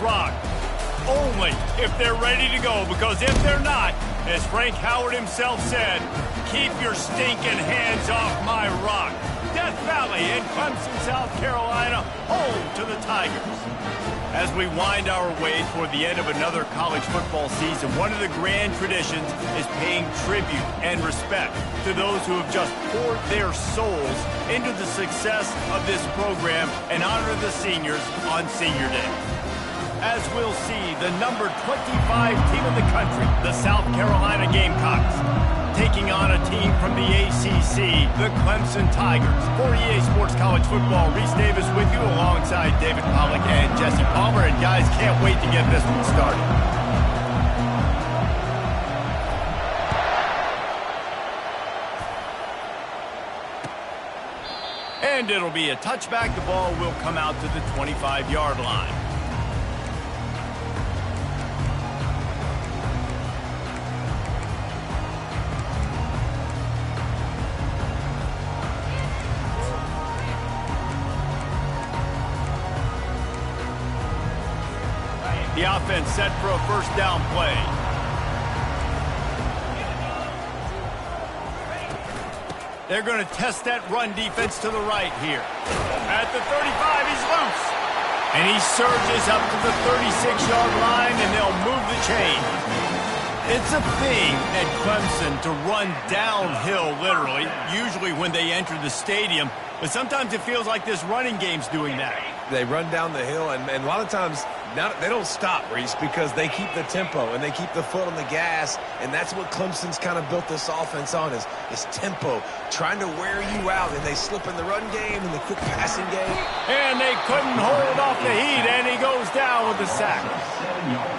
rock. Only if they're ready to go, because if they're not, as Frank Howard himself said, keep your stinking hands off my rock. Death Valley in Clemson, South Carolina, home to the Tigers. As we wind our way toward the end of another college football season, one of the grand traditions is paying tribute and respect to those who have just poured their souls into the success of this program and honor the seniors on Senior Day. As we'll see, the number 25 team in the country, the South Carolina Gamecocks, taking on a team from the ACC, the Clemson Tigers. For EA Sports College Football, Reese Davis with you alongside David Pollack and Jesse Palmer. And guys, can't wait to get this one started. And it'll be a touchback. The ball will come out to the 25-yard line. The offense set for a first down play. They're going to test that run defense to the right here. At the 35, he's loose. And he surges up to the 36-yard line, and they'll move the chain. It's a thing at Clemson to run downhill, literally, usually when they enter the stadium. But sometimes it feels like this running game's doing that. They run down the hill, and a lot of times they don't stop, Reese, because they keep the tempo and they keep the foot on the gas, and that's what Clemson's kind of built this offense on is tempo, trying to wear you out, and they slip in the run game and the quick passing game. And they couldn't hold off the heat, and he goes down with the sack.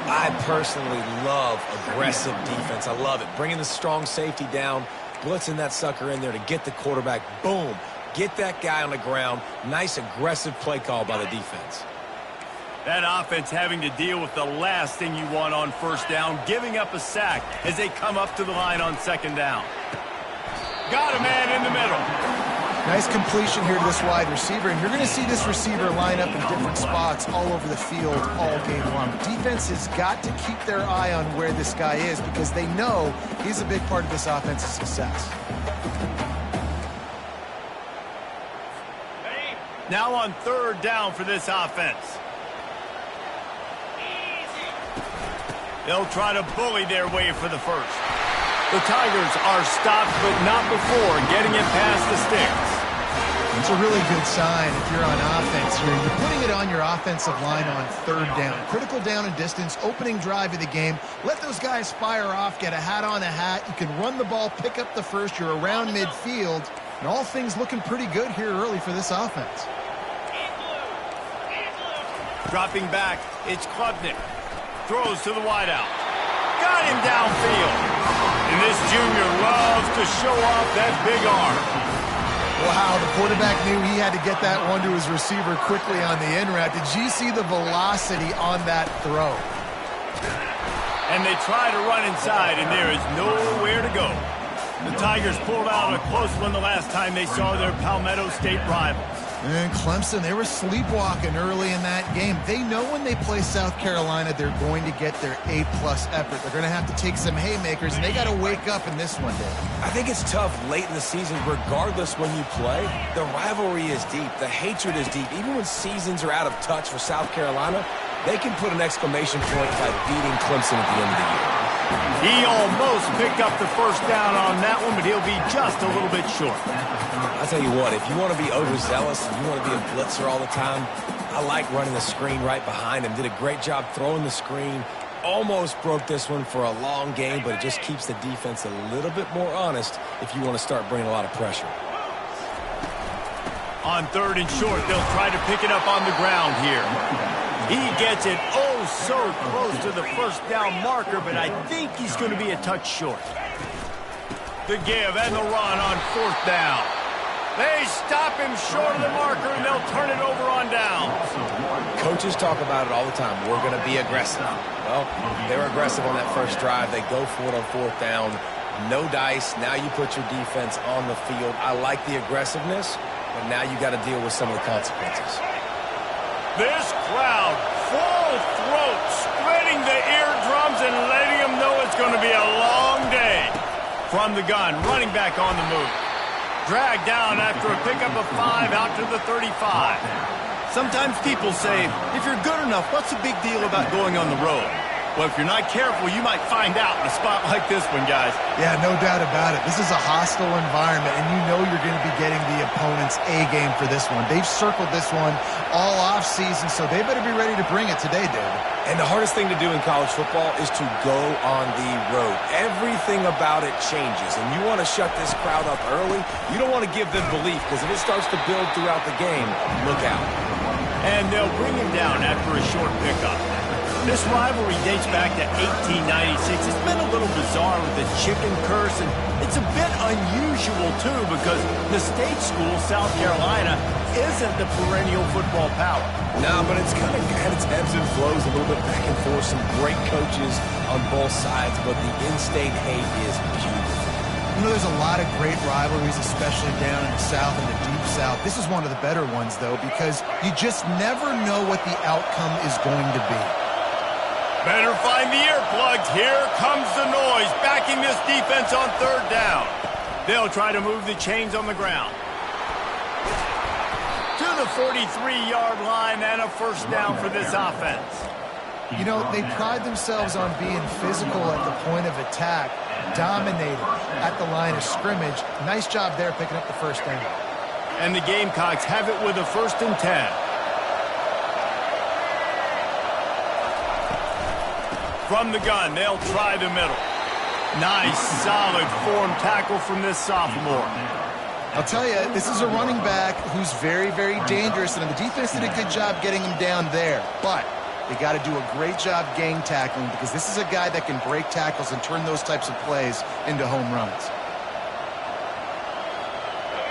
I personally love aggressive defense. I love it. Bringing the strong safety down, blitzing that sucker in there to get the quarterback. Boom. Get that guy on the ground. Nice aggressive play call by the defense. That offense having to deal with the last thing you want on first down, giving up a sack as they come up to the line on second down. Got a man in the middle. Nice completion here to this wide receiver, and you're going to see this receiver line up in different spots all over the field all game long. Defense has got to keep their eye on where this guy is because they know he's a big part of this offense's success. Now on third down for this offense. They'll try to bully their way for the first. The Tigers are stopped, but not before getting it past the sticks. It's a really good sign if you're on offense here. You're putting it on your offensive line on third down. Critical down and distance, opening drive of the game. Let those guys fire off, get a hat on a hat. You can run the ball, pick up the first. You're around midfield. And all things looking pretty good here early for this offense. Dropping back, it's Klubnik. Throws to the wideout. Got him downfield. And this junior loves to show off that big arm. Wow, the quarterback knew he had to get that one to his receiver quickly on the in route. Did you see the velocity on that throw? And they try to run inside, and there is nowhere to go. The Tigers pulled out a close one the last time they saw their Palmetto State rivals. And Clemson, they were sleepwalking early in that game. They know when they play South Carolina, they're going to get their A-plus effort. They're going to have to take some haymakers, and they got to wake up in this one, Dave. I think it's tough late in the season, regardless when you play. The rivalry is deep. The hatred is deep. Even when seasons are out of touch for South Carolina, they can put an exclamation point by beating Clemson at the end of the year. He almost picked up the first down on that one, but he'll be just a little bit short. I'll tell you what, if you want to be overzealous and you want to be a blitzer all the time, I like running the screen right behind him. Did a great job throwing the screen. Almost broke this one for a long game, but it just keeps the defense a little bit more honest if you want to start bringing a lot of pressure. On third and short, they'll try to pick it up on the ground here. He gets it oh so close to the first down marker, but I think he's going to be a touch short. The give and the run on fourth down. They stop him short of the marker, and they'll turn it over on down. Coaches talk about it all the time. We're going to be aggressive. Well, they were aggressive on that first drive. They go for it on fourth down. No dice. Now you put your defense on the field. I like the aggressiveness, but now you got to deal with some of the consequences. This crowd full and letting them know it's going to be a long day. From the gun, running back on the move. Dragged down after a pickup of 5 out to the 35. Sometimes people say, if you're good enough, what's the big deal about going on the road? Well, if you're not careful, you might find out in a spot like this one, guys. Yeah, no doubt about it. This is a hostile environment, and you know you're going to be getting the opponent's A game for this one. They've circled this one all offseason, so they better be ready to bring it today, David. And the hardest thing to do in college football is to go on the road. Everything about it changes, and you want to shut this crowd up early. You don't want to give them belief, because if it starts to build throughout the game, look out. And they'll bring him down after a short pickup. This rivalry dates back to 1896. It's been a little bizarre with the chicken curse, and it's a bit unusual, too, because the state school, South Carolina, isn't the perennial football power. No, but it's kind of had its ebbs and flows, a little bit back and forth, some great coaches on both sides, but the in-state hate is beautiful. You know, there's a lot of great rivalries, especially down in the South and the Deep South. This is one of the better ones, though, because you just never know what the outcome is going to be. Better find the earplugs. Here comes the noise, backing this defense on third down. They'll try to move the chains on the ground. To the 43-yard line and a first down for this offense. You know, they pride themselves on being physical at the point of attack, dominating at the line of scrimmage. Nice job there picking up the first down. And the Gamecocks have it with a 1st and 10. From the gun, they'll try the middle. Nice, solid form tackle from this sophomore. I'll tell you, this is a running back who's very, very dangerous, and the defense did a good job getting him down there. But they got to do a great job gang tackling, because this is a guy that can break tackles and turn those types of plays into home runs.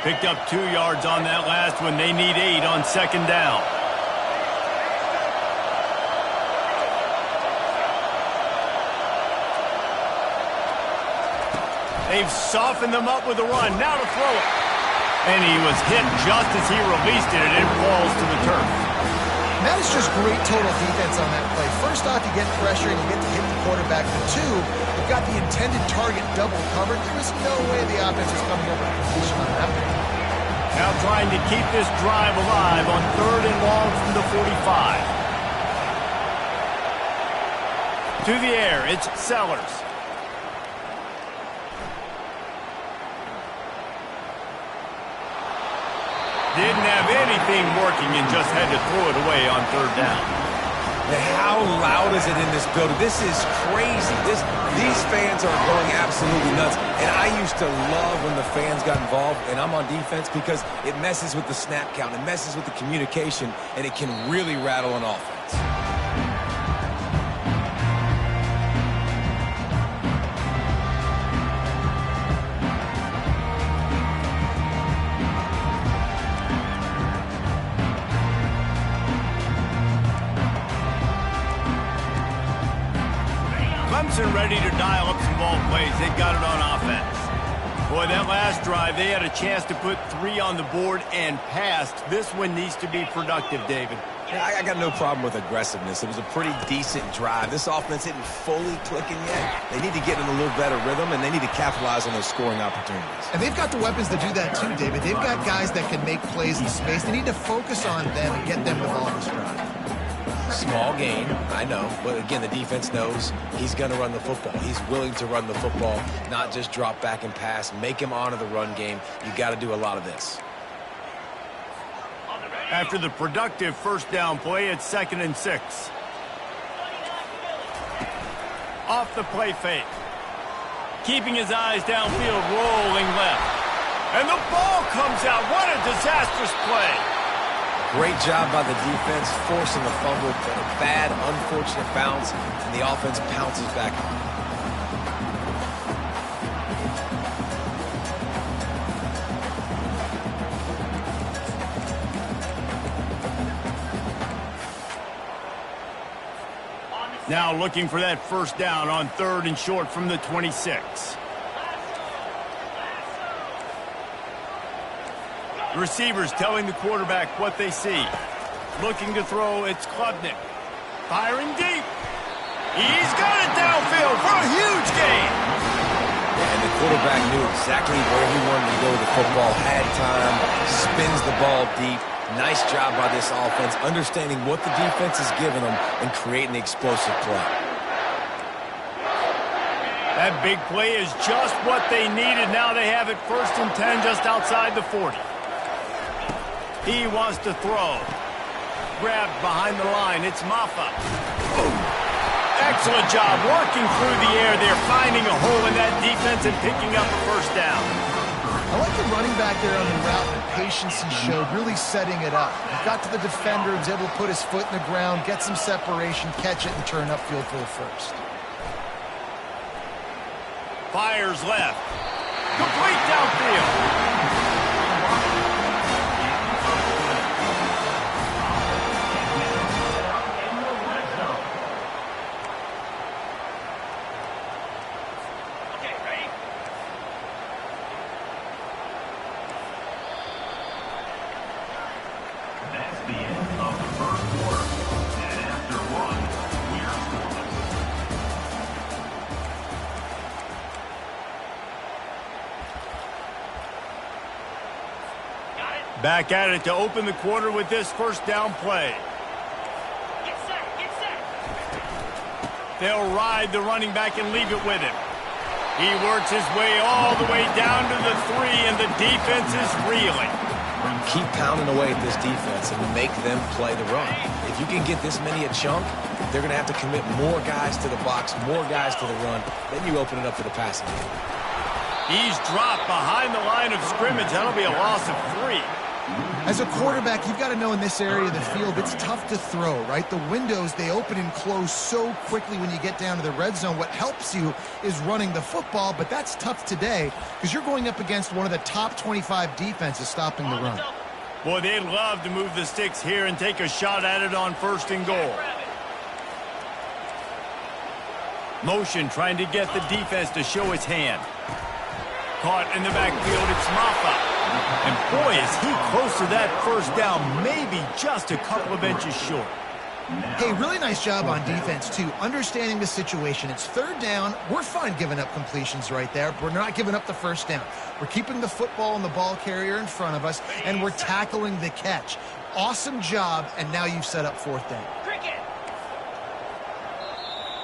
Picked up 2 yards on that last one. They need 8 on 2nd down. They've softened them up with a run. Now to throw it. And he was hit just as he released it, and it falls to the turf. That is just great total defense on that play. First off, you get pressure and you get to hit the quarterback. But 2, you've got the intended target double covered. There is no way the offense is coming over to completion on that one. Now trying to keep this drive alive on 3rd and long from the 45. To the air, it's Sellers. Didn't have anything working and just had to throw it away on 3rd down. How loud is it in this building? This is crazy. These fans are going absolutely nuts. And I used to love when the fans got involved, and I'm on defense, because it messes with the snap count, it messes with the communication, and it can really rattle an offense. Clemson ready to dial up some ball plays. They've got it on offense. Boy, that last drive, they had a chance to put 3 on the board and passed. This one needs to be productive, David. Yeah, I got no problem with aggressiveness. It was a pretty decent drive. This offense isn't fully clicking yet. They need to get in a little better rhythm, and they need to capitalize on those scoring opportunities. And they've got the weapons to do that too, David. They've got guys that can make plays in space. They need to focus on them and get them the ball this drive. Small gain, I know, but again, the defense knows he's going to run the football. He's willing to run the football, not just drop back and pass, make him honor the run game. You got to do a lot of this. After the productive first down play, it's 2nd and 6. Off the play fake. Keeping his eyes downfield, rolling left. And the ball comes out. What a disastrous play. Great job by the defense, forcing the fumble, but a bad, unfortunate bounce, and the offense pounces back on it. Now looking for that first down on 3rd and short from the 26. The receivers telling the quarterback what they see. Looking to throw, it's Klubnik. Firing deep. He's got it downfield. for a huge gain. And the quarterback knew exactly where he wanted to go with the football, had time, spins the ball deep. Nice job by this offense, understanding what the defense is giving them and creating the explosive play. That big play is just what they needed. Now they have it 1st and 10 just outside the 40. He wants to throw. Grabbed behind the line. It's Maffa. Excellent job working through the air there, finding a hole in that defense and picking up a 1st down. I like the running back there on the route and the patience he showed, really setting it up. He got to the defender, was able to put his foot in the ground, get some separation, catch it, and turn upfield for the 1st. Fires left. Complete downfield. Back at it to open the quarter with this 1st down play. Get set, get set. They'll ride the running back and leave it with him. He works his way all the way down to the 3, and the defense is reeling. Keep pounding away at this defense and make them play the run. If you can get this many a chunk, they're going to have to commit more guys to the box, more guys to the run. Then you open it up for the passing game. He's dropped behind the line of scrimmage. That'll be a loss of 3. As a quarterback, you've got to know in this area of the field, it's tough to throw, right? The windows, they open and close so quickly when you get down to the red zone. What helps you is running the football, but that's tough today because you're going up against one of the top 25 defenses stopping the run. Boy, they'd love to move the sticks here and take a shot at it on 1st and goal. Motion trying to get the defense to show its hand. Caught in the backfield, it's Maffa. And boy, is he close to that 1st down, maybe just a couple of inches short. Hey, really nice job on defense, too, understanding the situation. It's 3rd down. We're fine giving up completions right there. We're not giving up the 1st down. We're keeping the football and the ball carrier in front of us, and we're tackling the catch. Awesome job, and now you've set up 4th down.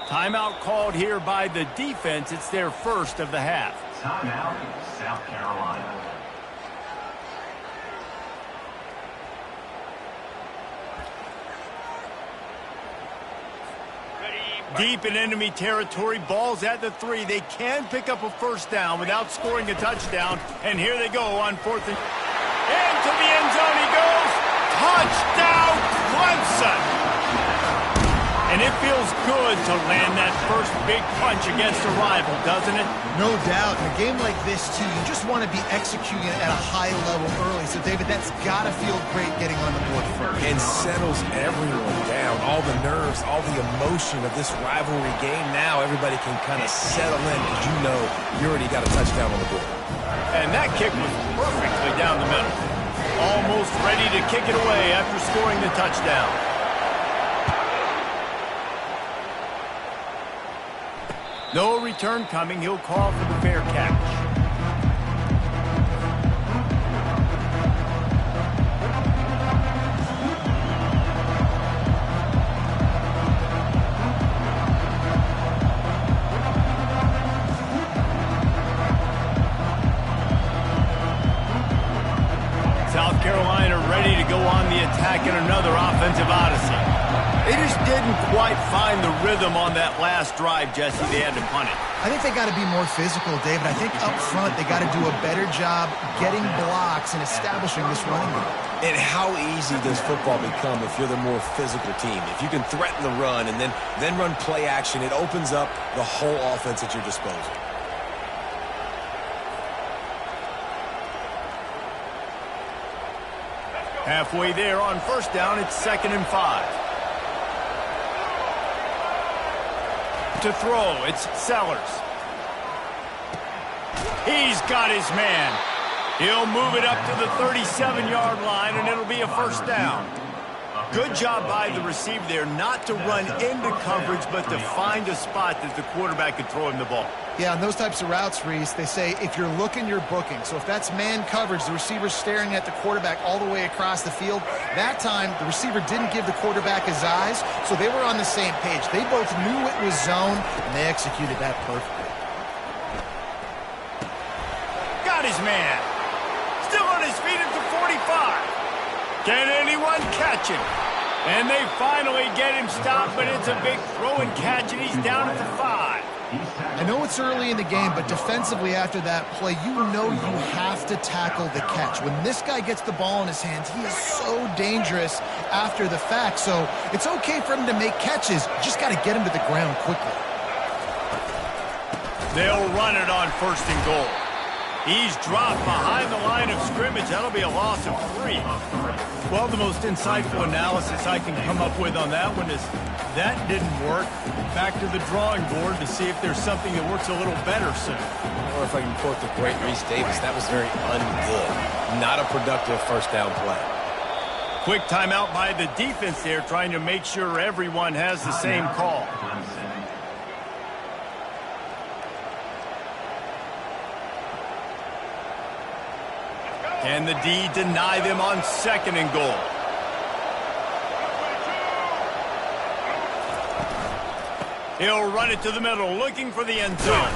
Timeout called here by the defense. It's their 1st of the half. Timeout, South Carolina. Deep in enemy territory, ball's at the 3. They can pick up a 1st down without scoring a touchdown. And here they go on 4th and... Into the end zone he goes. Touchdown, Clemson! And it feels good to land that 1st big punch against a rival, doesn't it? No doubt. In a game like this, too, you just want to be executing it at a high level early. So, David, that's got to feel great getting on the board first. And settles everyone down. All the nerves, all the emotion of this rivalry game. Now everybody can kind of settle in because you know you already got a touchdown on the board. And that kick was perfectly down the middle. Almost ready to kick it away after scoring the touchdown. No return coming. He'll call for the fair catch. South Carolina ready to go on the attack in another offensive odyssey. They just didn't quite find the rhythm on that last drive, Jesse. They had to punt it. I think they got to be more physical, David. I think up front they got to do a better job getting blocks and establishing this running game. And how easy does football become if you're the more physical team? If you can threaten the run and then run play action, it opens up the whole offense at your disposal. Halfway there on 1st down, it's 2nd and 5. To throw, it's Sellers. He's got his man. He'll move it up to the 37-yard line, and it'll be a 1st down. Good job by the receiver there not to run into coverage, but to find a spot that the quarterback could throw him the ball. Yeah, on those types of routes, Reese, they say if you're looking, you're booking. So if that's man coverage, the receiver's staring at the quarterback all the way across the field. That time, the receiver didn't give the quarterback his eyes, so they were on the same page. They both knew it was zone, and they executed that perfectly. Got his man. Still on his feet at the 45. Can anyone catch him? And they finally get him stopped, but it's a big throw and catch, and he's down at the 5. I know it's early in the game, but defensively after that play, you know you have to tackle the catch. When this guy gets the ball in his hands, he is so dangerous after the fact. So it's okay for him to make catches. You just got to get him to the ground quickly. They'll run it on 1st and goal. He's dropped behind the line of scrimmage. That'll be a loss of 3. Well, the most insightful analysis I can come up with on that one is that didn't work. Back to the drawing board to see if there's something that works a little better soon. Or if I can quote the great Reese Davis, that was very ungood. Not a productive first down play. Quick timeout by the defense there, trying to make sure everyone has the same call. Can the D deny them on 2nd and goal? He'll run it to the middle, looking for the end zone.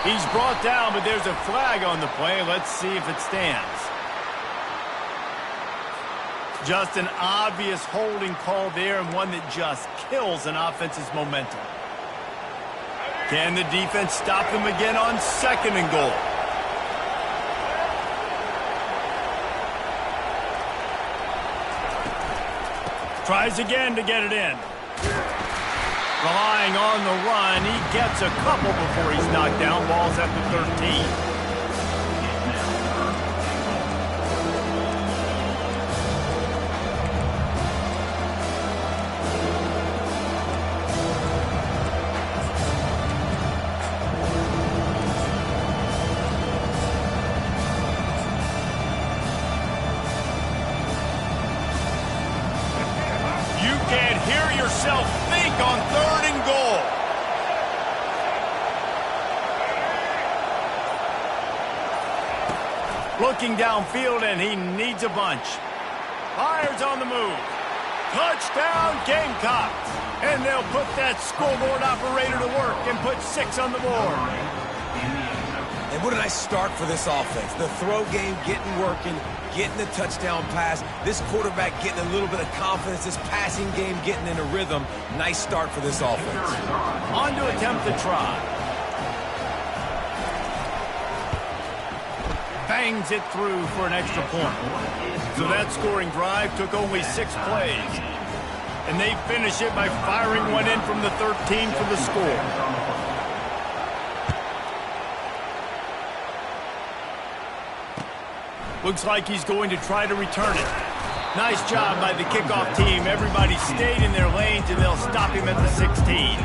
He's brought down, but there's a flag on the play. Let's see if it stands. Just an obvious holding call there, and one that just kills an offense's momentum. Can the defense stop them again on 2nd and goal? Tries again to get it in. Relying on the run, he gets a couple before he's knocked down. Ball's at the 13. Think on 3rd and goal. Looking downfield, and he needs a bunch. Fires on the move. Touchdown, Gamecocks. And they'll put that scoreboard operator to work and put 6 on the board. And what a nice start for this offense. The throw game getting working, getting the touchdown pass. This quarterback getting a little bit of confidence. This passing game getting in a rhythm. Nice start for this offense. On to attempt the try. Bangs it through for an extra point. So that scoring drive took only 6 plays. And they finish it by firing one in from the 13 for the score. Looks like he's going to try to return it. Nice job by the kickoff team. Everybody stayed in their lanes, and they'll stop him at the 16.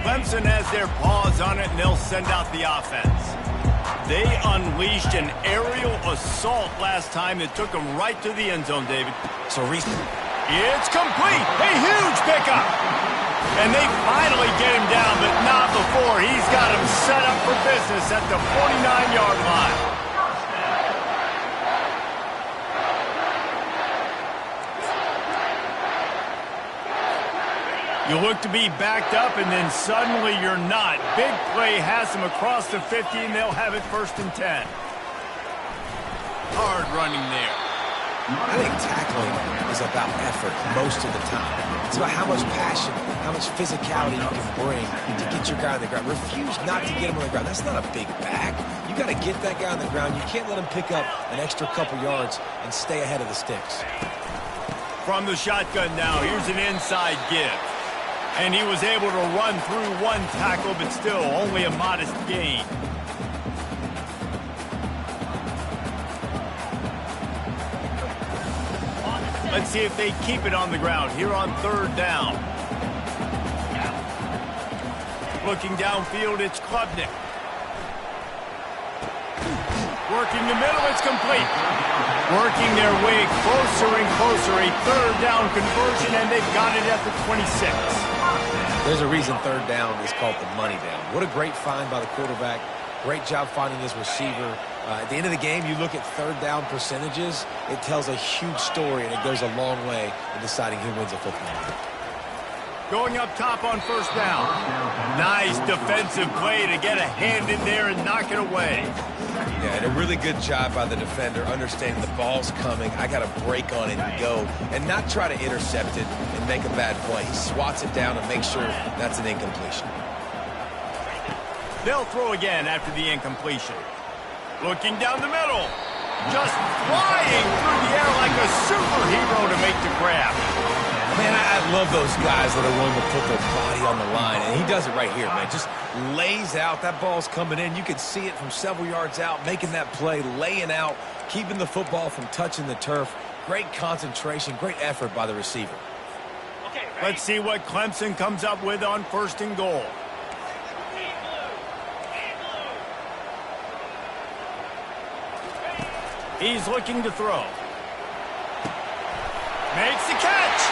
Clemson has their paws on it, and they'll send out the offense. They unleashed an aerial assault last time that took them right to the end zone, David. So Reese... It's complete. A huge pickup. And they finally get him down, but not before. He's got him set up for business at the 49-yard line. You look to be backed up, and then suddenly you're not. Big play has them across the 50, and they'll have it 1st and 10. Hard running there. I think tackling is about effort most of the time. It's about how much passion, how much physicality you can bring to get your guy on the ground. Refuse not to get him on the ground. That's not a big back. You got to get that guy on the ground. You can't let him pick up an extra couple yards and stay ahead of the sticks. From the shotgun now, here's an inside give. And he was able to run through one tackle, but still only a modest gain. Let's see if they keep it on the ground here on 3rd down. Looking downfield, it's Klubnik. Working the middle, it's complete. Working their way closer and closer. A third down conversion, and they've got it at the 26. There's a reason third down is called the money down. What a great find by the quarterback. Great job finding his receiver. At the end of the game, you look at third down percentages. It tells a huge story, and it goes a long way in deciding who wins a football game. Going up top on first down. Nice defensive play to get a hand in there and knock it away. Yeah, and a really good job by the defender understanding the ball's coming. I got to break on it and go, and not try to intercept it and make a bad play. He swats it down and makes sure that's an incompletion. They'll throw again after the incompletion. Looking down the middle. Just flying through the air like a superhero to make the grab. Man, I love those guys that are willing to put their body on the line, and he does it right here, man. Just lays out. That ball's coming in. You can see it from several yards out, making that play, laying out, keeping the football from touching the turf. Great concentration, great effort by the receiver. Okay, ready? Let's see what Clemson comes up with on first and goal. He's looking to throw. Makes the catch.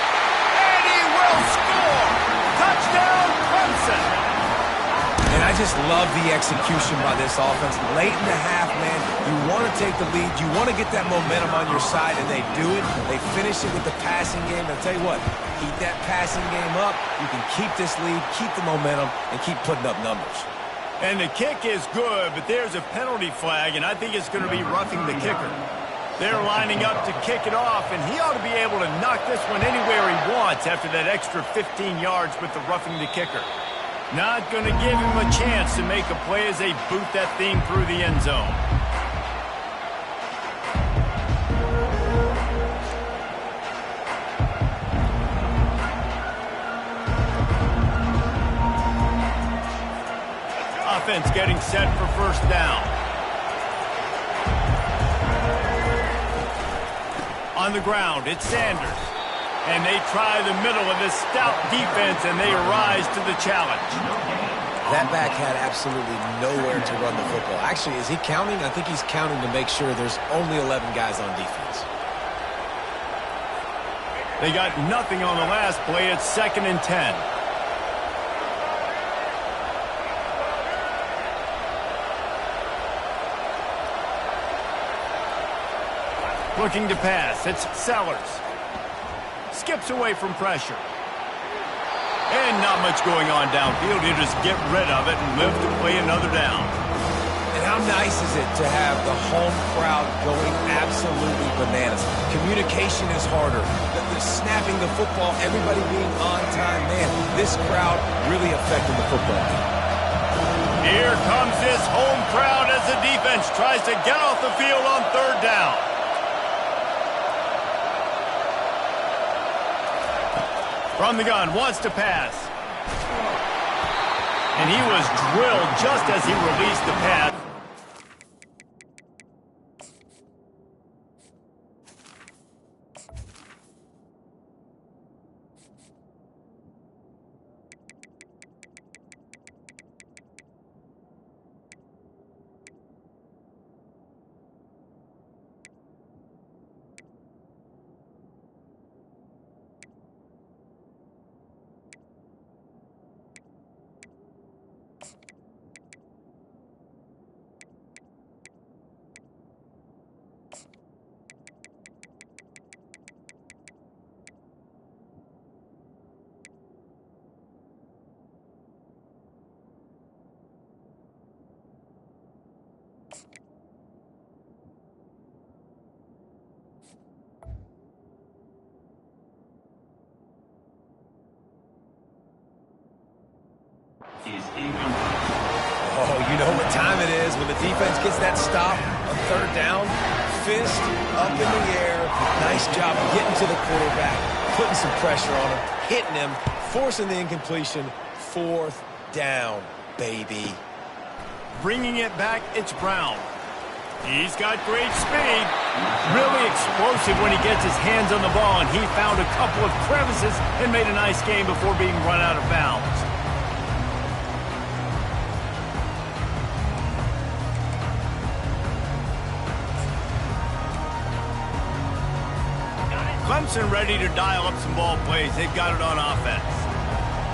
And he will score. Touchdown, Clemson. And I just love the execution by this offense. Late in the half, man, you want to take the lead. You want to get that momentum on your side, and they do it. They finish it with the passing game. I'll tell you what, keep that passing game up. You can keep this lead, keep the momentum, and keep putting up numbers. And the kick is good, but there's a penalty flag, and I think it's going to be roughing the kicker. They're lining up to kick it off, and he ought to be able to knock this one anywhere he wants after that extra 15 yards with the roughing the kicker. Not going to give him a chance to make a play as they boot that thing through the end zone. Offense getting set for first down. On the ground, it's Sanders. And they try the middle of this stout defense, and they rise to the challenge. That back had absolutely nowhere to run the football. Actually, is he counting? I think he's counting to make sure there's only 11 guys on defense. They got nothing on the last play. It's 2nd and 10. Looking to pass. It's Sellers. Skips away from pressure. And not much going on downfield. He'll just get rid of it and live to play another down. And how nice is it to have the home crowd going absolutely bananas? Communication is harder. The snapping the football, everybody being on time. Man, this crowd really affected the football game. Here comes this home crowd as the defense tries to get off the field on third down. From the gun, wants to pass. And he was drilled just as he released the pass. Is incomplete. Oh, you know what time it is when the defense gets that stop on third down. Fist up in the air. Nice job getting to the quarterback, putting some pressure on him, hitting him, forcing the incompletion. 4th down, baby. Bringing it back, it's Brown. He's got great speed. Really explosive when he gets his hands on the ball, and he found a couple of crevices and made a nice game before being run out of bounds. Clemson ready to dial up some ball plays. They've got it on offense.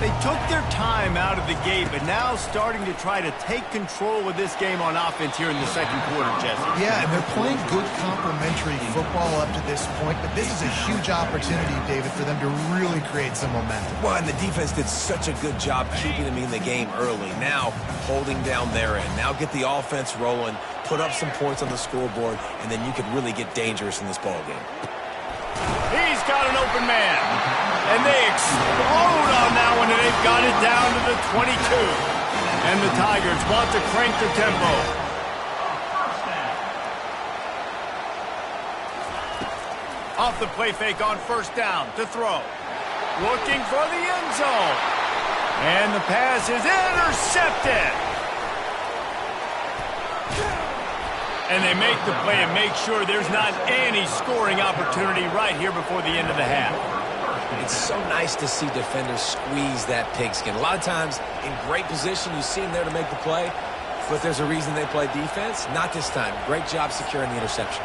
They took their time out of the gate, but now starting to try to take control of this game on offense here in the second quarter, Jesse. Yeah, and they're playing good complementary football up to this point, but this is a huge opportunity, David, for them to really create some momentum. Well, and the defense did such a good job keeping them in the game early. Now, holding down their end. Now get the offense rolling, put up some points on the scoreboard, and then you could really get dangerous in this ball game. He's got an open man. And they explode on that one, and they've got it down to the 22. And the Tigers want to crank the tempo. Off the play fake on first down to throw. Looking for the end zone. And the pass is intercepted. And they make the play and make sure there's not any scoring opportunity right here before the end of the half. It's so nice to see defenders squeeze that pigskin. A lot of times, in great position, you see them there to make the play, but there's a reason they play defense. Not this time. Great job securing the interception.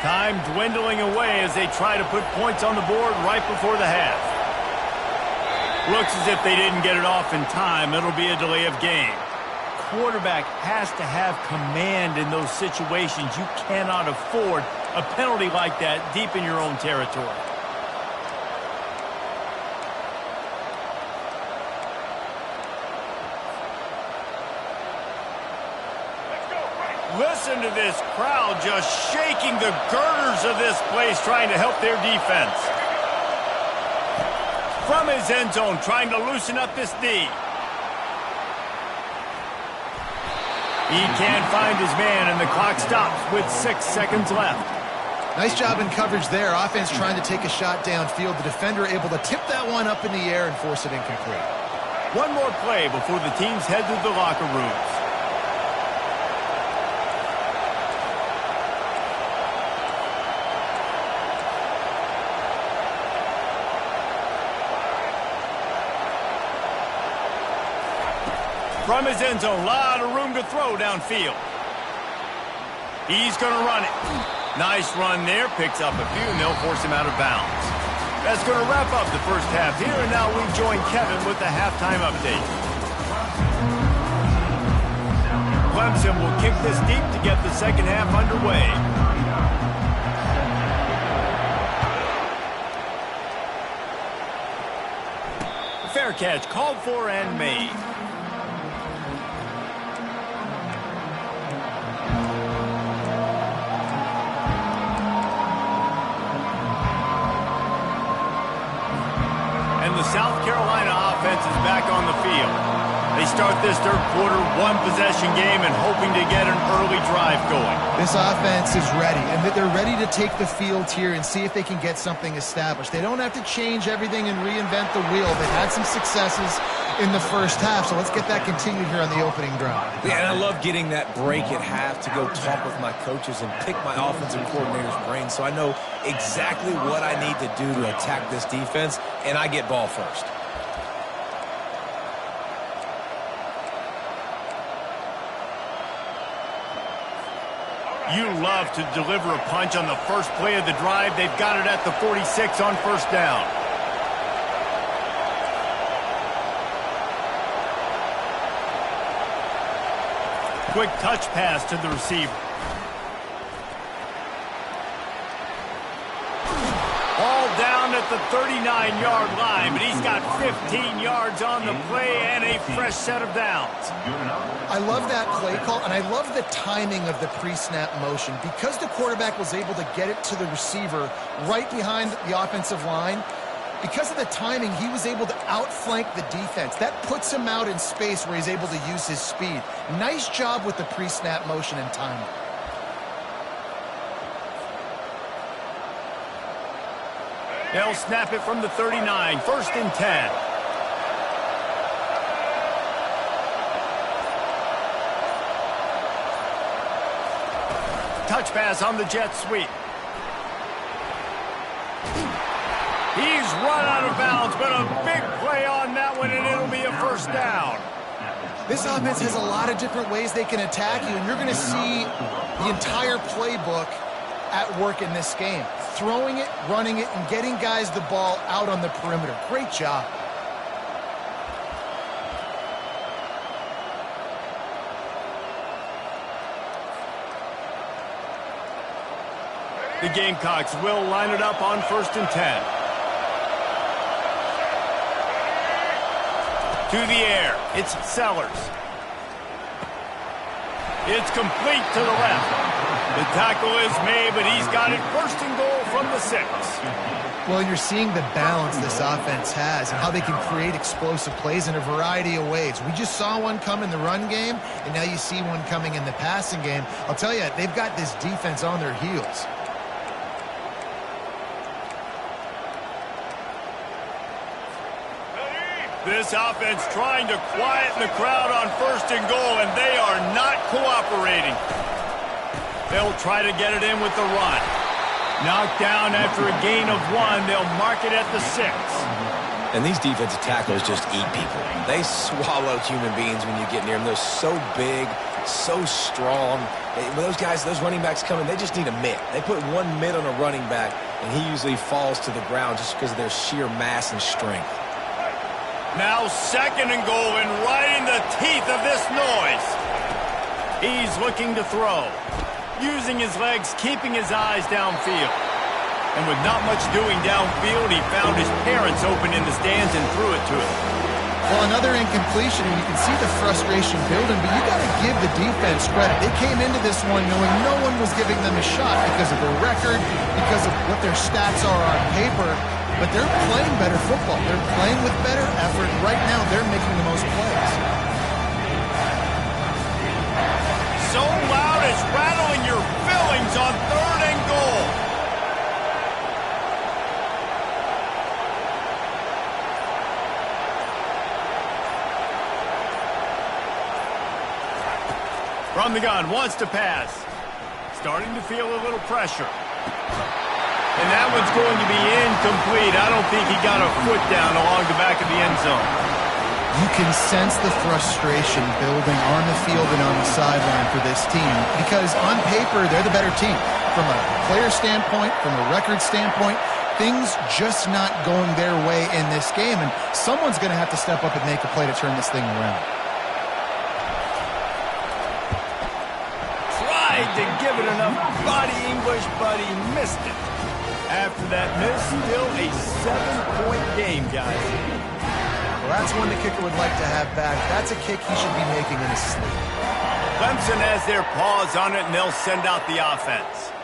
Time dwindling away as they try to put points on the board right before the half. Looks as if they didn't get it off in time. It'll be a delay of game. Quarterback has to have command in those situations. You cannot afford a penalty like that deep in your own territory. Listen to this crowd just shaking the girders of this place, trying to help their defense. From his end zone, trying to loosen up this D. He can't find his man, and the clock stops with 6 seconds left. Nice job in coverage there. Offense trying to take a shot downfield. The defender able to tip that one up in the air and force it incomplete. One more play before the teams head to the locker rooms. From his end zone, a lot of room to throw downfield. He's going to run it. Nice run there, picks up a few, and they'll force him out of bounds. That's going to wrap up the first half here, and now we join Kevin with the halftime update. Clemson will kick this deep to get the second half underway. Fair catch called for and made. The South Carolina offense is back on the field. They start this third quarter one-possession game and hoping to get an early drive going. This offense is ready, and they're ready to take the field here and see if they can get something established. They don't have to change everything and reinvent the wheel. They've had some successes in the first half, so let's get that continued here on the opening drive. Yeah, and I love getting that break at half to go talk with my coaches and pick my offensive coordinator's brain so I know exactly what I need to do to attack this defense, and I get ball first. You love to deliver a punch on the first play of the drive. They've got it at the 46 on first down. Quick touch pass to the receiver. Ball down at the 39-yard line, but he's got 15 yards on the play and a fresh set of downs. I love that play call, and I love the timing of the pre-snap motion. Because the quarterback was able to get it to the receiver right behind the offensive line, because of the timing, he was able to outflank the defense. That puts him out in space where he's able to use his speed. Nice job with the pre-snap motion and timing. They'll snap it from the 39, 1st and 10. Touch pass on the jet sweep. He's run out of bounds, but a big play on that one, and it'll be a first down. This offense has a lot of different ways they can attack you, and you're going to see the entire playbook at work in this game. Throwing it, running it, and getting guys the ball out on the perimeter. Great job. The Gamecocks will line it up on 1st and 10. To the air, it's Sellers. It's complete to the left. The tackle is made, but he's got it 1st and goal from the 6. Well, you're seeing the balance this offense has and how they can create explosive plays in a variety of ways. We just saw one come in the run game, and now you see one coming in the passing game. I'll tell you, they've got this defense on their heels. This offense trying to quieten the crowd on 1st and goal, and they are not cooperating. They'll try to get it in with the run. Knocked down after a gain of 1. They'll mark it at the 6. And these defensive tackles just eat people. They swallow human beings when you get near them. They're so big, so strong. When those guys, those running backs come in, they just need a mitt. They put one mitt on a running back, and he usually falls to the ground just because of their sheer mass and strength. Now 2nd and goal, and right in the teeth of this noise. He's looking to throw. Using his legs, keeping his eyes downfield. And with not much doing downfield, he found his parents open in the stands and threw it to him. Well, another incompletion, and you can see the frustration building, but you got to give the defense credit. They came into this one knowing no one was giving them a shot because of their record, because of what their stats are on paper. But they're playing better football. They're playing with better effort. Right now, they're making the most plays. So loud it's rattling your fillings on 3rd and goal. From the gun, wants to pass. Starting to feel a little pressure. And that one's going to be incomplete. I don't think he got a foot down along the back of the end zone. You can sense the frustration building on the field and on the sideline for this team because on paper, they're the better team. From a player standpoint, from a record standpoint, things just not going their way in this game, and someone's going to have to step up and make a play to turn this thing around. Tried to give it enough body English, but he missed it. After that miss, still a 7-point game, guys. Well, that's one the kicker would like to have back. That's a kick he should be making in his sleep. Clemson has their paws on it, and they'll send out the offense.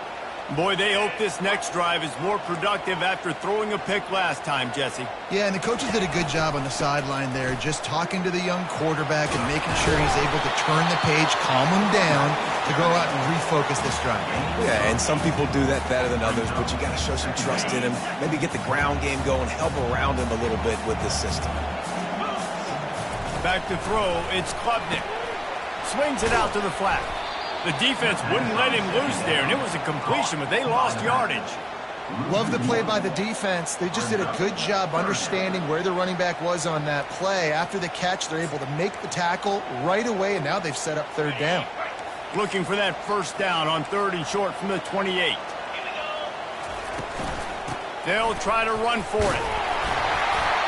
Boy, they hope this next drive is more productive after throwing a pick last time, Jesse. Yeah, and the coaches did a good job on the sideline there, just talking to the young quarterback and making sure he's able to turn the page, calm him down, to go out and refocus this drive. Yeah, and some people do that better than others, but you got to show some trust in him. Maybe get the ground game going, help around him a little bit with the system. Back to throw, it's Klubnik. Swings it out to the flat. The defense wouldn't let him loose there, and it was a completion, but they lost yardage. Love the play by the defense. They just did a good job understanding where the running back was on that play. After the catch, they're able to make the tackle right away, and now they've set up 3rd down. Looking for that 1st down on 3rd and short from the 28. They'll try to run for it.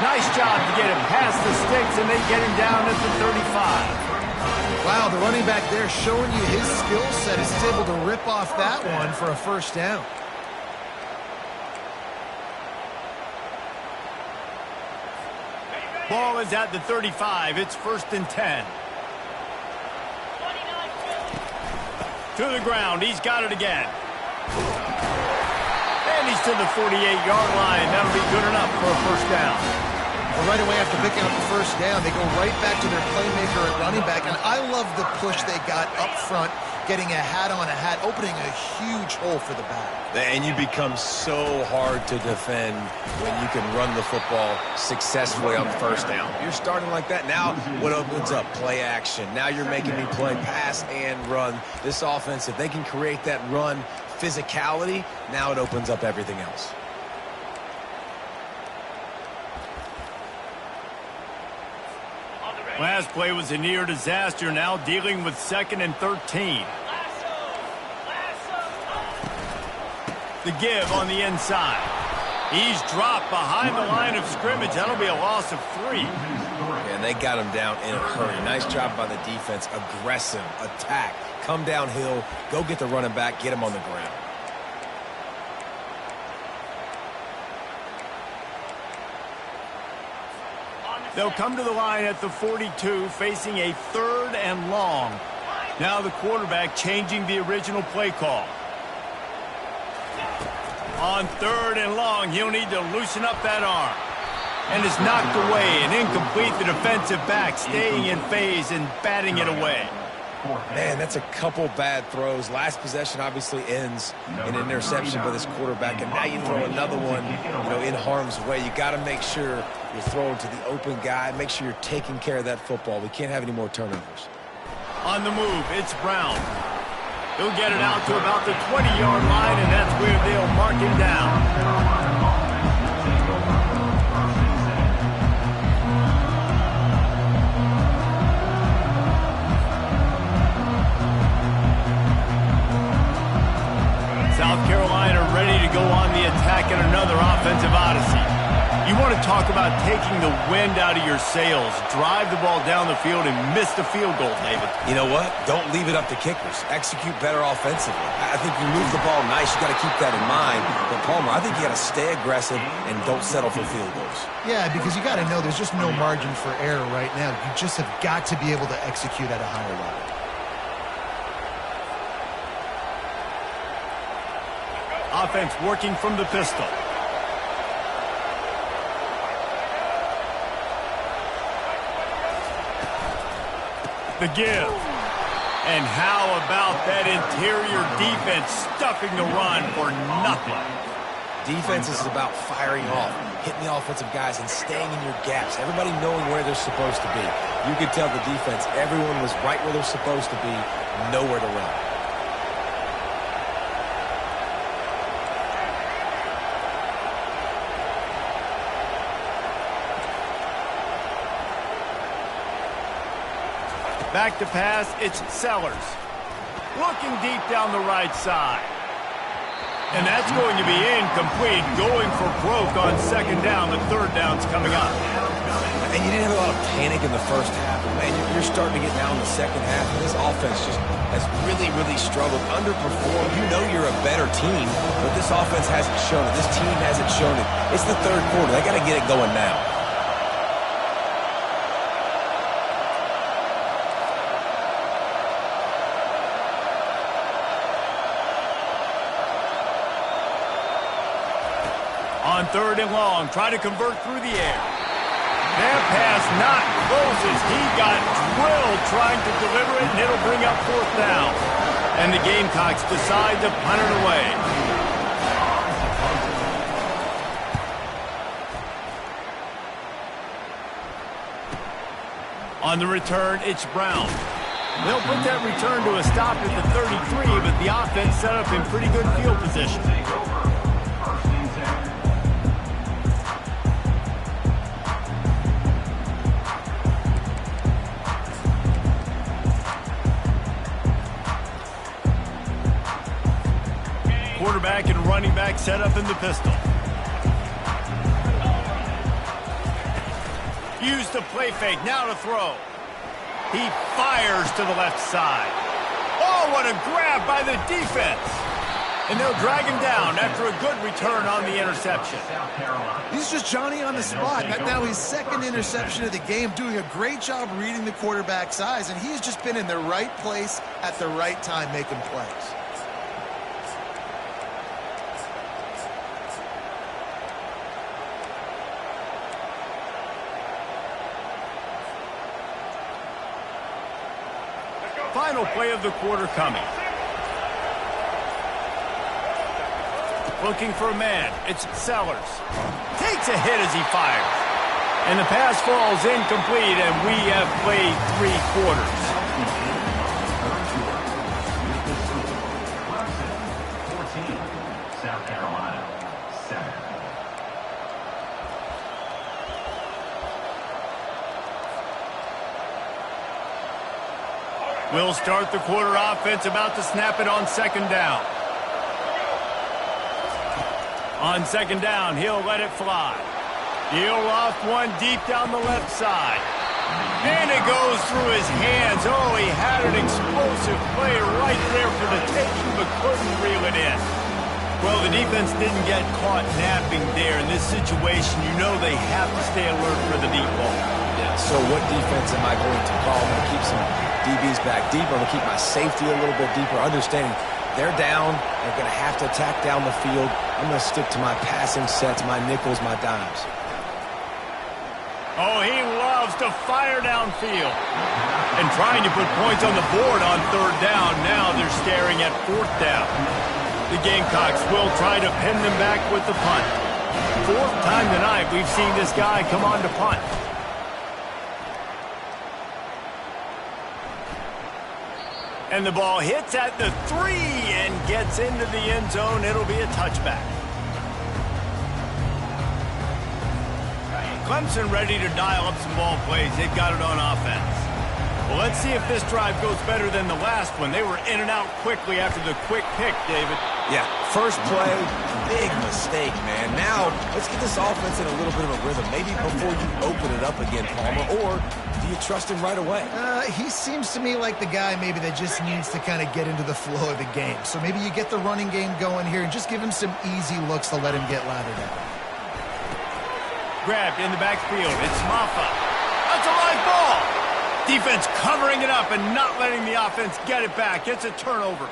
Nice job to get him past the sticks, and they get him down at the 35. Wow, the running back there showing you his skill set is able to rip off that one for a 1st down. Ball is at the 35. It's 1st and 10. To the ground. He's got it again. And he's to the 48-yard line. That'll be good enough for a 1st down. Well, right away after picking up the 1st down, they go right back to their playmaker at running back. And I love the push they got up front, getting a hat on a hat, opening a huge hole for the back. And you become so hard to defend when you can run the football successfully on 1st down. You're starting like that. Now what opens up? Play action. Now you're making me play pass and run. This offense, if they can create that run physicality, now it opens up everything else. Last play was a near disaster, now dealing with 2nd and 13. The give on the inside. He's dropped behind the line of scrimmage. That'll be a loss of 3. And they got him down in a hurry. Nice job by the defense. Aggressive, attack, come downhill, go get the running back, get him on the ground. They'll come to the line at the 42, facing a 3rd and long. Now the quarterback changing the original play call. On 3rd and long, he'll need to loosen up that arm. And it's knocked away and incomplete. The defensive back staying in phase and batting it away. Man, that's a couple bad throws. Last possession obviously ends in an interception by this quarterback, and now you throw another one, in harm's way. You got to make sure you're throwing to the open guy. Make sure you're taking care of that football. We can't have any more turnovers. On the move, it's Brown. He'll get it out to about the 20-yard line, and that's where they'll mark him down. South Carolina ready to go on the attack in another offensive odyssey. You want to talk about taking the wind out of your sails. Drive the ball down the field and miss the field goal, David. You know what? Don't leave it up to kickers. Execute better offensively. I think you move the ball nice. You got to keep that in mind. But, Palmer, I think you got to stay aggressive and don't settle for field goals. Yeah, because you got to know there's just no margin for error right now. You just have got to be able to execute at a higher level. Offense working from the pistol. The give. And how about that interior defense stuffing the run for nothing? Defense is about firing off, hitting the offensive guys, and staying in your gaps. Everybody knowing where they're supposed to be. You could tell the defense, everyone was right where they're supposed to be, nowhere to run. Back to pass, it's Sellers. Looking deep down the right side. And that's going to be incomplete. Going for broke on 2nd down. The 3rd down's coming up. And you didn't have a lot of panic in the first half. Man, you're starting to get now in the second half. And this offense just has really, really struggled. Underperformed. You know you're a better team, but this offense hasn't shown it. This team hasn't shown it. It's the 3rd quarter. They got to get it going now. On 3rd and long, try to convert through the air. That pass not close as he got drilled trying to deliver it, and it'll bring up 4th down. And the Gamecocks decide to punt it away. On the return, it's Brown. They'll put that return to a stop at the 33, but the offense set up in pretty good field position. Quarterback and running back set up in the pistol. Use the play fake, now to throw. He fires to the left side. Oh, what a grab by the defense. And they'll drag him down after a good return on the interception. He's just Johnny on the spot. Now his 2nd interception of the game, doing a great job reading the quarterback's eyes, and he's just been in the right place at the right time making plays. Final play of the quarter coming. Looking for a man. It's Sellers. Takes a hit as he fires. And the pass falls incomplete, and we have played 3 quarters. 14, South Carolina, 7. We'll start the quarter offense, about to snap it on second down. On second down, he'll let it fly. He'll off one deep down the left side. And it goes through his hands. Oh, he had an explosive play right there for the taking, but couldn't reel it in. Well, the defense didn't get caught napping there. In this situation, you know they have to stay alert for the deep ball. Yeah, so what defense am I going to call? I'm going to keep some DBs back deeper. I'm going to keep my safety a little bit deeper, understanding they're down. They're going to have to attack down the field. I'm going to stick to my passing sets, my nickels, my dimes. Oh, he loves to fire downfield. And trying to put points on the board on third down. Now they're staring at fourth down. The Gamecocks will try to pin them back with the punt. Fourth time tonight we've seen this guy come on to punt. And the ball hits at the 3 and gets into the end zone. It'll be a touchback. Clemson ready to dial up some ball plays. They've got it on offense. Well, let's see if this drive goes better than the last one. They were in and out quickly after the quick pick, David. Yeah, first play, big mistake, man. Now, let's get this offense in a little bit of a rhythm. Maybe before you open it up again, Palmer, or do you trust him right away? He seems to me like the guy maybe that just needs to kind of get into the flow of the game. So maybe you get the running game going here and just give him some easy looks to let him get lathered out. Grabbed in the backfield. It's Maffa. That's a live ball. Defense covering it up and not letting the offense get it back. It's a turnover.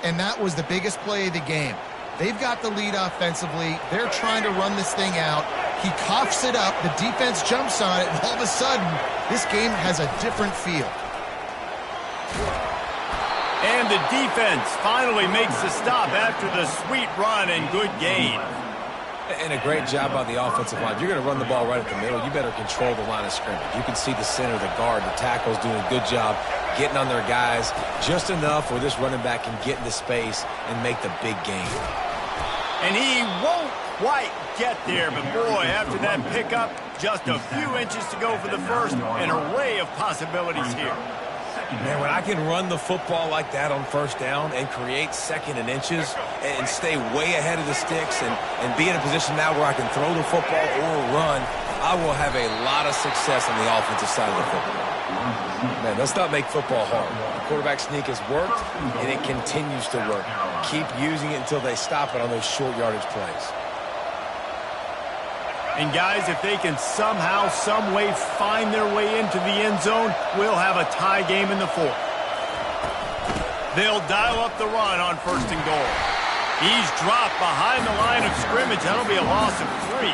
And that was the biggest play of the game. They've got the lead offensively. They're trying to run this thing out. He coughs it up. The defense jumps on it. And all of a sudden, this game has a different feel. And the defense finally makes the stop after the sweet run and good gain. And a great job by the offensive line. If you're going to run the ball right at the middle, you better control the line of scrimmage. You can see the center, the guard, the tackles doing a good job getting on their guys just enough where this running back can get into space and make the big gain. And he won't quite get there, but boy, after that pickup, just a few inches to go for the first. An array of possibilities here. Man, when I can run the football like that on first down and create second and inches and stay way ahead of the sticks and be in a position now where I can throw the football or run, I will have a lot of success on the offensive side of the football. Man, let's not make football hard. The quarterback sneak has worked, and it continues to work. Keep using it until they stop it on those short yardage plays. And guys, if they can somehow, some way find their way into the end zone, we'll have a tie game in the fourth. They'll dial up the run on first and goal. He's dropped behind the line of scrimmage. That'll be a loss of 3.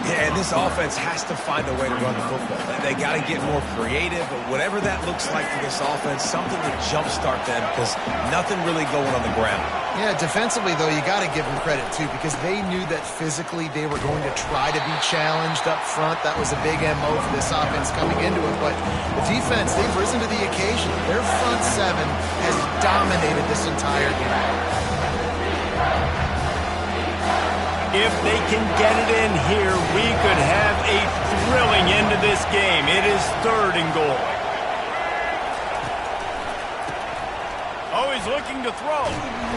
Yeah, and this offense has to find a way to run the football. They got to get more creative, but whatever that looks like for this offense, something to jumpstart them because nothing really going on the ground. Yeah, defensively, though, you got to give them credit, too, because they knew that physically they were going to try to be challenged up front. That was a big MO for this offense coming into it. But the defense, they've risen to the occasion. Their front seven has dominated this entire game. If they can get it in here, we could have a thrilling end to this game. It is third and goal. Oh, he's looking to throw.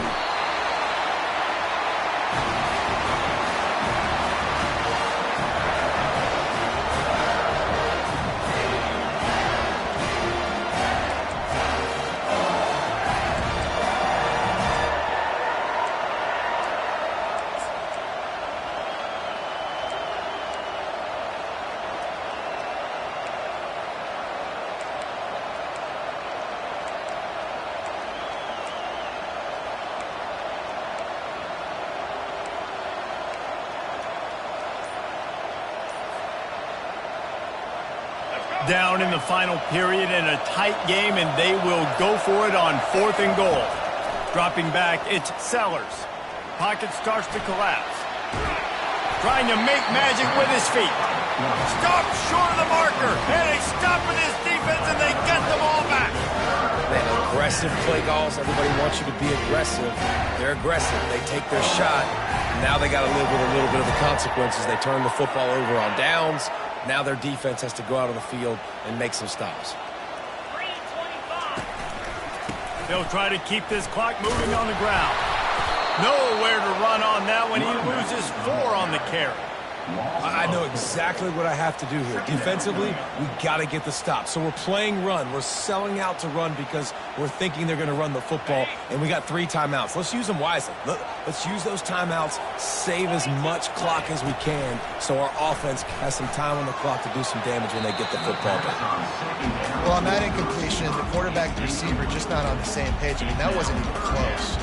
Down in the final period in a tight game, and they will go for it on fourth and goal. Dropping back, it's Sellers. Pocket starts to collapse. Trying to make magic with his feet. Stop short of the marker, and they stop with his defense, and they get the ball back. Man, aggressive play calls. Everybody wants you to be aggressive. They're aggressive. They take their shot. Now they got to live with a little bit of the consequences. They turn the football over on downs. Now their defense has to go out on the field and make some stops. 3:25. They'll try to keep this clock moving on the ground. Nowhere to run on that one. He loses 4 on the carry. I know exactly what I have to do here. Defensively, we got to get the stop. So we're playing run. We're selling out to run because we're thinking they're going to run the football, and we got 3 timeouts. Let's use them wisely. Let's use those timeouts, save as much clock as we can so our offense has some time on the clock to do some damage when they get the football back. Well, on that incompletion, the quarterback and the receiver just not on the same page. I mean, that wasn't even close.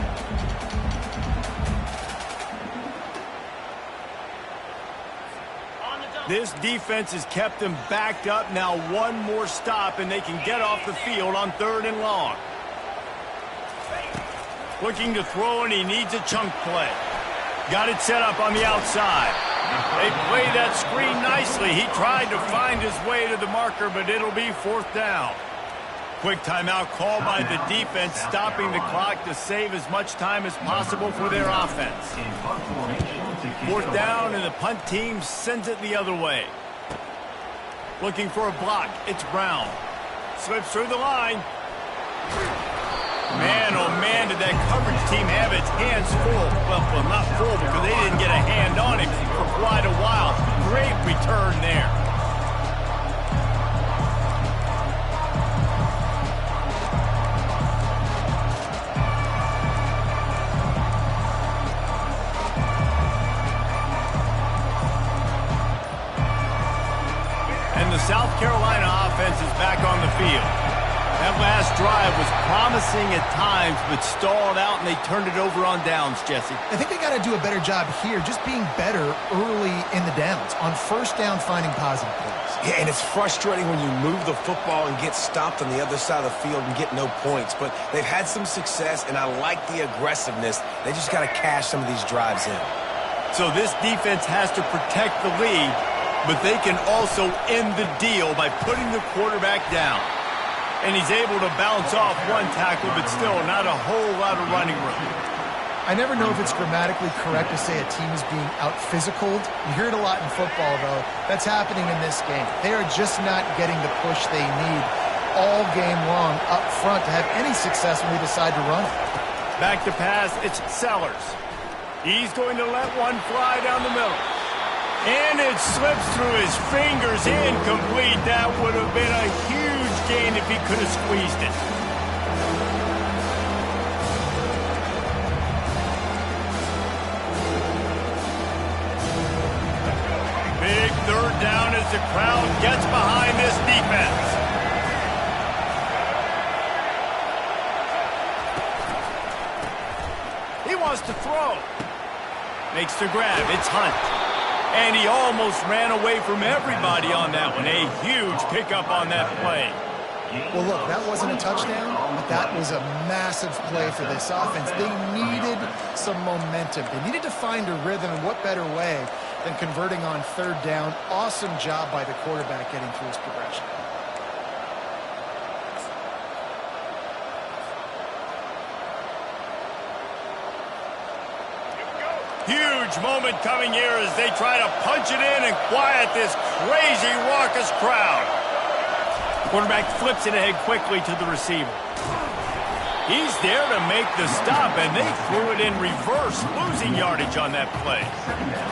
This defense has kept them backed up. Now one more stop, and they can get off the field on 3rd and long. Looking to throw, and he needs a chunk play. Got it set up on the outside. They play that screen nicely. He tried to find his way to the marker, but it'll be 4th down. Quick timeout called by the defense, stopping the clock to save as much time as possible for their offense. 4th down, and the punt team sends it the other way. Looking for a block. It's Brown. Slips through the line. Man, oh man, did that coverage team have its hands full. Well, not full because they didn't get a hand on him for quite a while. Great return there. The South Carolina offense is back on the field. That last drive was promising at times, but stalled out, and they turned it over on downs, Jesse. I think they got to do a better job here, just being better early in the downs. On 1st down, finding positive plays. Yeah, and it's frustrating when you move the football and get stopped on the other side of the field and get no points. But they've had some success, and I like the aggressiveness. They just got to cash some of these drives in. So this defense has to protect the lead, but they can also end the deal by putting the quarterback down. And he's able to bounce off 1 tackle, but still not a whole lot of running room. I never know if it's grammatically correct to say a team is being out-physicaled. You hear it a lot in football, though. That's happening in this game. They are just not getting the push they need all game long up front to have any success when we decide to run it. Back to pass, it's Sellers. He's going to let one fly down the middle. And it slips through his fingers, incomplete. That would have been a huge gain if he could have squeezed it. Big 3rd down as the crowd gets behind this defense. He wants to throw. Makes the grab. It's Hunt. And he almost ran away from everybody on that one. A huge pickup on that play. Well, look, that wasn't a touchdown, but that was a massive play for this offense. They needed some momentum. They needed to find a rhythm, and what better way than converting on 3rd down. Awesome job by the quarterback getting through his progression. Huge moment coming here as they try to punch it in and quiet this crazy, raucous crowd. Quarterback flips it ahead quickly to the receiver. He's there to make the stop, and they threw it in reverse, losing yardage on that play.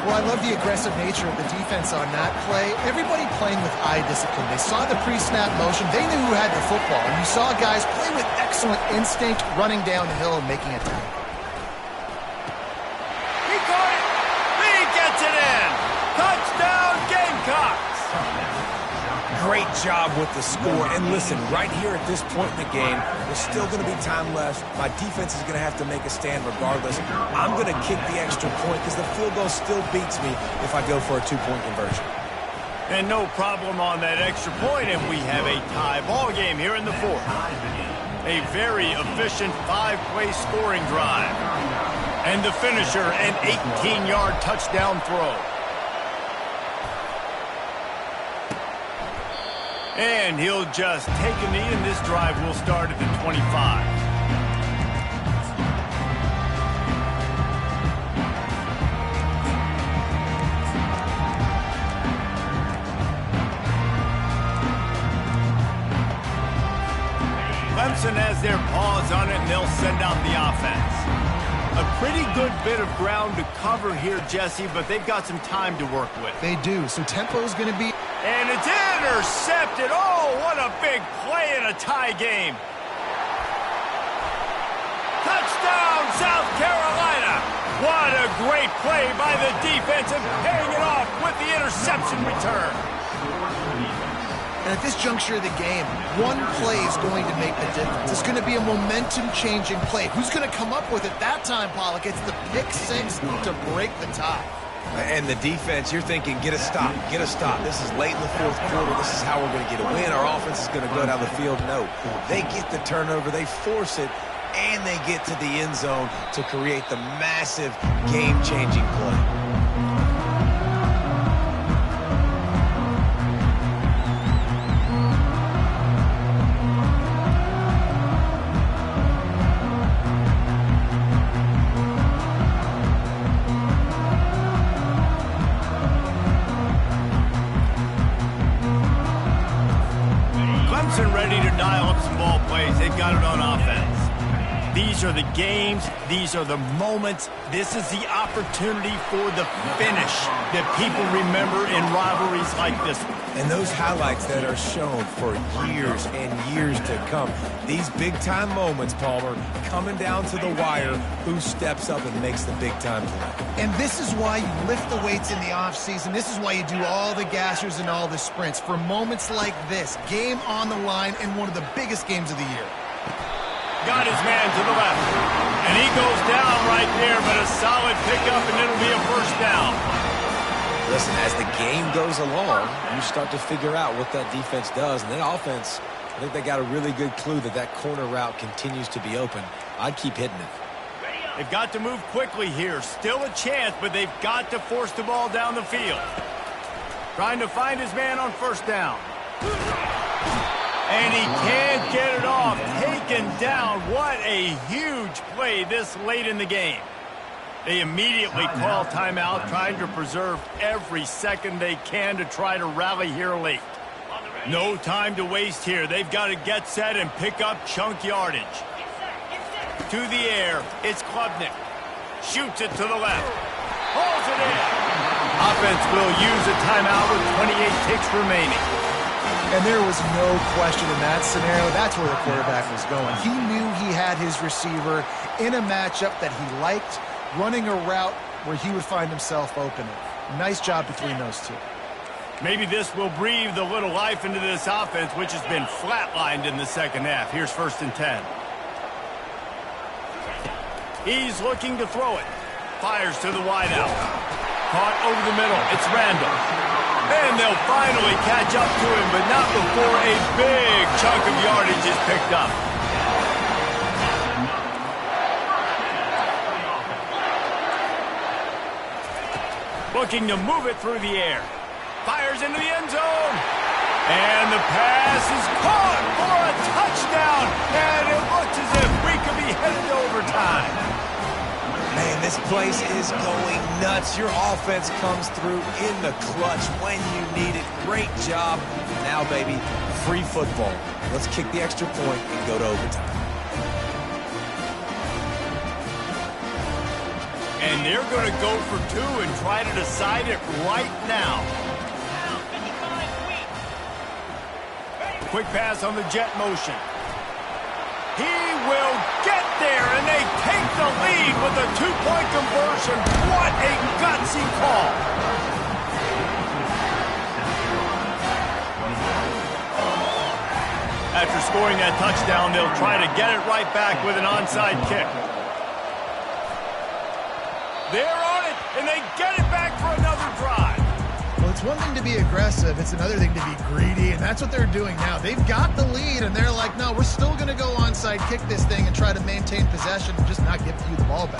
Well, I love the aggressive nature of the defense on that play. Everybody playing with eye discipline. They saw the pre-snap motion. They knew who had the football. And you saw guys play with excellent instinct, running down the hill and making a tackle. Touchdown, Gamecocks! Great job with the score. And listen, right here at this point in the game, there's still going to be time left. My defense is going to have to make a stand regardless. I'm going to kick the extra point because the field goal still beats me if I go for a 2-point conversion. And no problem on that extra point, and we have a tie ball game here in the 4th. A very efficient 5-play scoring drive. And the finisher, an 18-yard touchdown throw. And he'll just take a knee, and this drive will start at the 25. Clemson has their paws on it, and they'll send out the offense. A pretty good bit of ground to cover here, Jesse, but they've got some time to work with. They do, so tempo's going to be... And it's intercepted. Oh, what a big play in a tie game. Touchdown, South Carolina. What a great play by the defense and paying it off with the interception return. And at this juncture of the game, one play is going to make the difference. It's going to be a momentum-changing play. Who's going to come up with it that time, Pollock? It's the pick six to break the tie. And the defense, you're thinking, get a stop, get a stop. This is late in the fourth quarter. This is how we're going to get a win. Our offense is going to go down the field. No, they get the turnover, they force it, and they get to the end zone to create the massive game-changing play. Ready to dial up some ball plays. They've got it on offense. These are the games. These are the moments. This is the opportunity for the finish that people remember in rivalries like this one. And those highlights that are shown for years and years to come. These big-time moments, Palmer, coming down to the wire, who steps up and makes the big-time play. And this is why you lift the weights in the offseason. This is why you do all the gassers and all the sprints. For moments like this, game on the line in one of the biggest games of the year. Got his man to the left. And he goes down right there, but a solid pickup, and it'll be a first down. Listen, as the game goes along, you start to figure out what that defense does. And that offense, I think they got a really good clue that that corner route continues to be open. I'd keep hitting it. They've got to move quickly here. Still a chance, but they've got to force the ball down the field. Trying to find his man on first down. And he can't get it off. Taken down. What a huge play this late in the game. They immediately call timeout, trying to preserve every second they can to try to rally here late. No time to waste here. They've got to get set and pick up chunk yardage. To the air, it's Klubnik. Shoots it to the left. Pulls it in. Offense will use a timeout with 28 ticks remaining. And there was no question in that scenario. That's where the quarterback was going. He knew he had his receiver in a matchup that he liked, running a route where he would find himself open. Nice job between those two. Maybe this will breathe a little life into this offense, which has been flatlined in the second half. Here's 1st and 10. He's looking to throw it. Fires to the wideout. Caught over the middle. It's Randall. And they'll finally catch up to him, but not before a big chunk of yardage is picked up. Looking to move it through the air. Fires into the end zone. And the pass is caught for a touchdown. And it looks as if we could be headed to overtime. Man, this place is going nuts. Your offense comes through in the clutch when you need it. Great job. Now, baby, free football. Let's kick the extra point and go to overtime. And they're going to go for two and try to decide it right now. Quick pass on the jet motion. He will get there, and they take the lead with a two-point conversion. What a gutsy call. After scoring that touchdown, they'll try to get it right back with an onside kick. They're on it, and they get it back for another drive. Well, it's one thing to be aggressive. It's another thing to be greedy, and that's what they're doing now. They've got the lead, and they're like, no, we're still going to go onside kick this thing and try to maintain possession and just not give you the ball back.